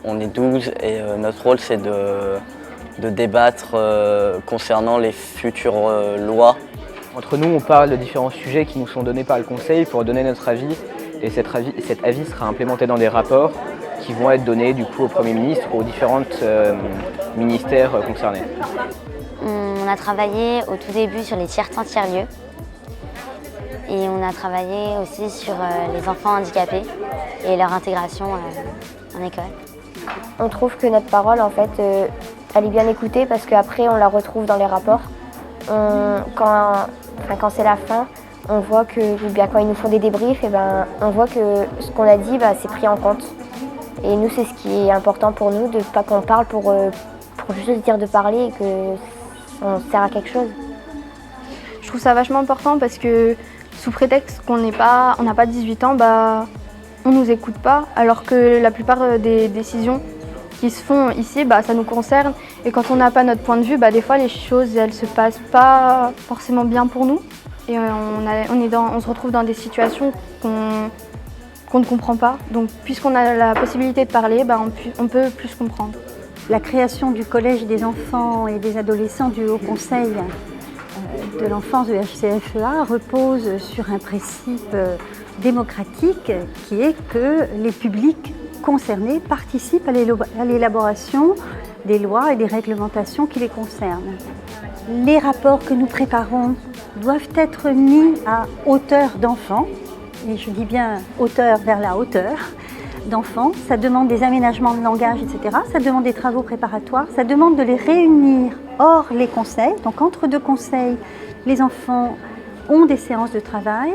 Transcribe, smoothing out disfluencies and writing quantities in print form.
On est 12 et notre rôle c'est de débattre concernant les futures lois. Entre nous, on parle de différents sujets qui nous sont donnés par le Conseil pour donner notre avis. Et cet avis sera implémenté dans des rapports qui vont être donnés du coup au Premier ministre, aux différents ministères concernés. On a travaillé au tout début sur les tiers-temps, tiers-lieux. Et on a travaillé aussi sur les enfants handicapés et leur intégration en école. On trouve que notre parole, en fait, elle est bien écoutée parce qu'après, on la retrouve dans les rapports. Quand c'est la fin, on voit que, ou bien quand ils nous font des débriefs, on voit que ce qu'on a dit, c'est pris en compte. Et nous, c'est ce qui est important pour nous, de pas qu'on parle pour juste dire de parler et qu'on sert à quelque chose. Je trouve ça vachement important parce que sous prétexte qu'on n'a pas 18 ans, on ne nous écoute pas, alors que la plupart des décisions qui se font ici, ça nous concerne. Et quand on n'a pas notre point de vue, des fois les choses elles se passent pas forcément bien pour nous. Et on se retrouve dans des situations qu'on ne comprend pas. Donc puisqu'on a la possibilité de parler, on peut plus comprendre. La création du Collège des enfants et des adolescents du Haut Conseil de l'enfance de HCFEA repose sur un principe démocratique qui est que les publics concernés participent à l'élaboration des lois et des réglementations qui les concernent. Les rapports que nous préparons doivent être mis à hauteur d'enfants, et je dis bien hauteur vers la hauteur d'enfants. Ça demande des aménagements de langage, etc. Ça demande des travaux préparatoires, ça demande de les réunir hors les conseils. Donc entre deux conseils, les enfants ont des séances de travail.